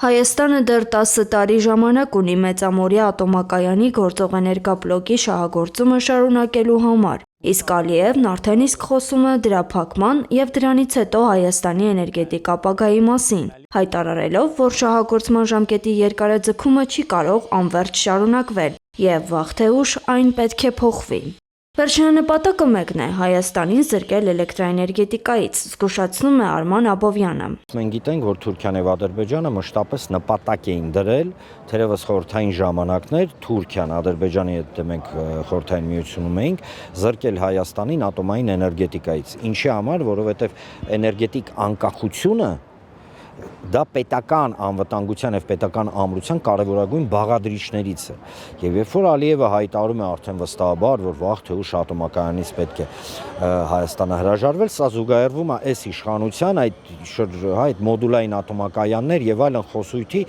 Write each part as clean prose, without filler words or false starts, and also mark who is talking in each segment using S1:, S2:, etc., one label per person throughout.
S1: Հայաստանը դեռ 10 տարի ժամանակ ունի Մեծամորիա ատոմակայանի գործող էներգաբլոկի շահագործումը շարունակելու համար, իսկ Ալիևն արդեն իսկ խոսում է դրա փակման և դրանից հետո Հայաստանի էներգետիկ ապագայի մասին, հայտարարելով, որ շահագործման ժամկետի երկարաձգումը չի կարող անվերջ շարունակվել և վաղ թե ուշ այն պետք է փոխվի։ Վերջնանպատակը մեկն է՝ Հայաստանին զրկել էլեկտրաէներգետիկայից, զգուշացնում է Արման Աբովյանը։
S2: Մենք գիտենք, որ Թուրքիան և Ադրբեջանը մշտապես նպատակ էին դրել, թերևս խորհրդային ժամանակներ, Թուրքիան, Ադրբեջանի հետ մենք խորհրդային միությունում էինք, զրկել Հայաստանին ատոմային էներգետիկայից։ Ինչի համար, որովհետև էներգետիկ անկախությունը դա պետական անվտանգության և պետական ամրության կարևորագույն բաղադրիչներից է։ Եվ երբ որ Ալիևը հայտարարում է արդեն վստահաբար, որ վաղ թե ուշ ատոմակայանից պետք է Հայաստանը հրաժարվել, սա զուգահեռվում է այս իշխանության, այդ մոդուլային ատոմակայաններ և այլն խոսույթի,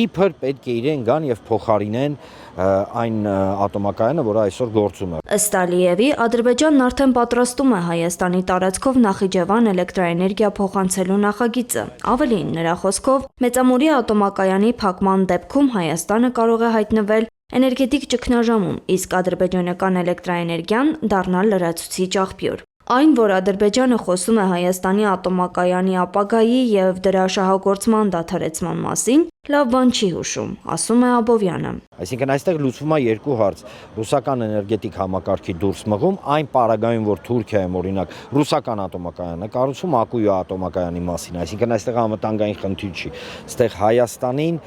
S2: իբր պետք է իրեն գան և փոխարինեն այն ատոմակայանը, որը այսօր գործում է։
S1: Ըստ Ալիևի, Ադրբեջանն արդեն պատրաստում է Հայաստանի տարածքով Նախիջևան էլեկտրաէներգիա փոխանցելու նախագիծը։ Ավելին, նրա խոսքով, Մեծամորիա ատոմակայանի փակման դեպքում Հայաստանը կարող է հայտնվել էներգետիկ ճգնաժամում, իսկ ադրբեջանական էլեկտրաէներգիան դառնալ լրացուցիչ աղբյուր։ Այն, որ Ադրբեջանը խոսում է Հայաստանի ատոմակայանի ապագայի և դրա շահագործման դադարեցման մասին, լավ բան չի հուշում, ասում է Աբովյանը։
S2: Այսինքն այստեղ լուծվում է երկու հարց՝ ռուսական էներգետիկ համակարգի դուրս մղում, այն պարագայում, որ Թուրքիայում օրինակ ռուսական ատոմակայան է կառուցում Ակույո ատոմակայանի մասին, այսինքն այստեղ անվտանգային խնդիր չի։ Այստեղ Հայաստանին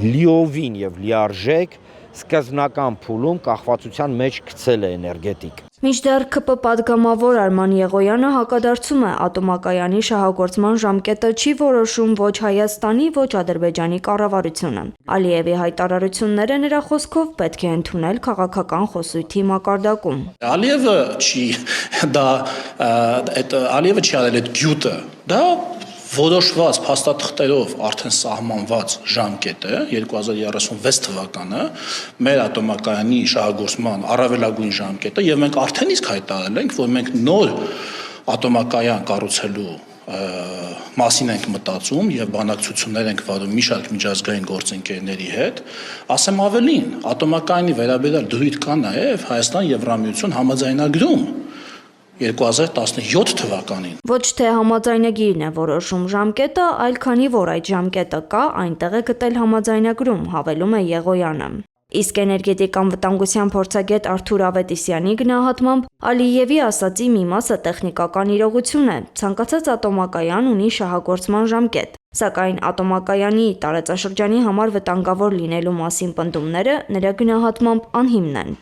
S2: լիովին և լիարժեք սկզբնական փուլում կախվածության մեջ գցել է էներգետիկ։
S1: Մինչդեռ ՔՊ պատգամավոր Արման Եղոյանը հակադարձում է ատոմակայանի շահագործման ժամկետը չի որոշում ոչ Հայաստանի, ոչ Ադրբեջանի կառավարությունը։ Ալիևի հայտարարությունները նրա խոսքով պետք է ընդունել քաղաքական խոսույթի մակարդակում։
S3: Ալիևը չի արել այդ գյուտը, դա որոշված փաստաթղթերով արդեն սահմանված ժամկետ է 2036 թվականը մեր ատոմակայանի շահագործման առավելագույն ժամկետը եւ մենք արդեն իսկ հայտարարել ենք, որ մենք նոր ատոմակայան կառուցելու մասին ենք մտածում եւ բանակցություններ ենք վարում մի շարք միջազգային գործընկերների հետ, ասեմ ավելին, ատոմակայանի վերաբերյալ դրույթ կա նաեւ Հայաստան-Եվրամիություն համաձայնագրում 2017 թվականին։
S1: Ոչ թե համաձայնագիրն է որոշում ժամկետը, այլ քանի որ այդ ժամկետը կա, այնտեղ է գտել համաձայնագրում, հավելում է Եղոյանը։ Իսկ էներգետիկ անվտանգության փորձագետ Արթուր Ավետիսյանի գնահատմամբ Ալիևի ասածի մի մասը տեխնիկական իրողություն է։ Ցանկացած ատոմակայան ունի շահագործման ժամկետ, սակայն ատոմակայանի տարածաշրջանի համար վտանգավոր լինելու մասին պնդումները նրա գնահատմամբ անհիմն են։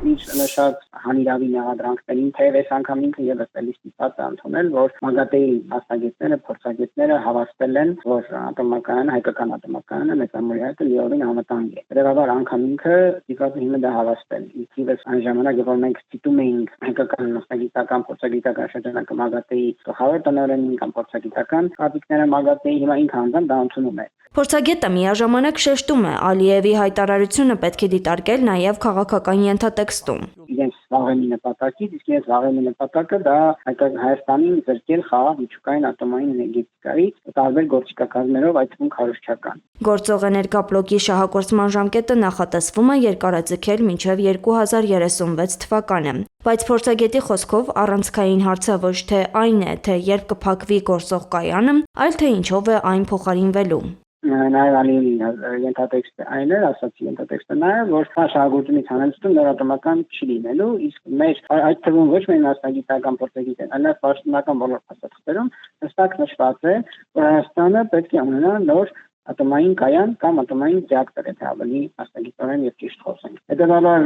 S4: Շատ հանիրավի մեղադրանքներին, թեև այս անգամ ինքը ևս էլի ստիպված է ընդունել, որ ՄԱԳԱՏԷ-ի մասնագետները, փորձագետները հավաստել են, որ ատոմակայանը, հայկական ատոմակայանը Մեծամորիայը լիովին անվտանգ է։ Հետևաբար անգամ ինքը ստիպված է դա հավաստել։ Իհարկե այն ժամանակ, երբ մենք ցիտում էինք հայկական մասնագիտական, փորձագիտական շրջանակը ՄԱԳԱՏԷ-ի գլխավոր տնօրենին կամ փորձագիտական կապիկները ՄԱԳԱՏԷ-ի, հիմա ինքը անձամբ դա ընդունում է։
S1: Փորձագետը միաժամանակ շեշտում է, Ալիևի հայտարարությունը պետք է դիտարկել նաև քաղաքական ենթատեքստում։
S4: Իրենց վաղեմի նպատակից, իսկ իրենց վաղեմի նպատակը դա Հայաստանին զրկել խաղաղ միջուկային ատոմային էներգետիկայից տարբեր գործիքակազմերով, այդ թվում քարոզչական։
S1: Գործող էներգաբլոկի շահագործման ժամկետը նախատեսվում է երկարաձգել մինչև 2036 թվականը, բայց փորձագետի խոսքով առանցքային հարցը ոչ թե այն է, թե երբ կփակվի գործող կայանը, այլ թե ինչով է այն փոխարինվելու։
S4: Նաև Ալիևի ենթատեքստը այն է, ասացի ենթատեքստը նաև, որ շահագործումից հանելուստում նոր ատոմական չի լինելու, իսկ մեր այդ թվում ոչ միայն մասնագիտական փորձագետներ, այլև պաշտոնական բոլոր փաստաթղթերում հստակ նշված է, որ Հայաստանը պետք է ունենա նոր ատոմային կայան կամ ատոմային ռեակտոր, եթե ավելի մասնագիտորեն եւ ճիշտ խոսենք։ Հետևաբար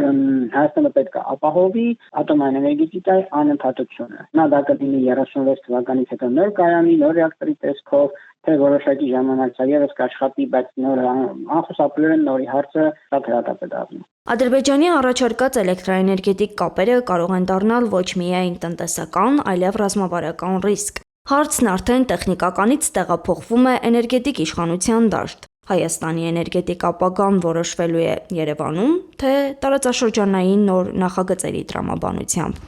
S4: Հայաստանը պետք է ապահովի ատոմային էներգետիկայի անընդհատությունը։ Նա դա կլինի 36 թվականից հետո նոր կայանի, նոր ռեակտորի տեսքով, թե որոշակի ժամանակ սա ևս կաշխատի, բայց նոր անխուսափելիորեն նորի հարցը շատ հրատապ է դառնում։
S1: Ադրբեջանի առաջարկած էլեկտրաէներգետիկ կապերը կարող են դառնալ ոչ միայն տնտեսական, այլև ռազմավարական ռիսկ։ Հարցն արդեն տեխնիկականից տեղափոխվում է էներգետիկ իշխանության դաշտ։ Հայաստանի էներգետիկ ապագան որոշվելու է Երևանում, թե տարածաշրջանային նոր նախագծերի տրամաբանությամբ։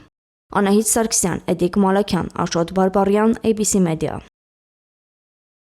S1: Անահիտ Սարգսյան, Էդիկ Մալաքյան, Աշոտ Բարբարյան, ABC Media։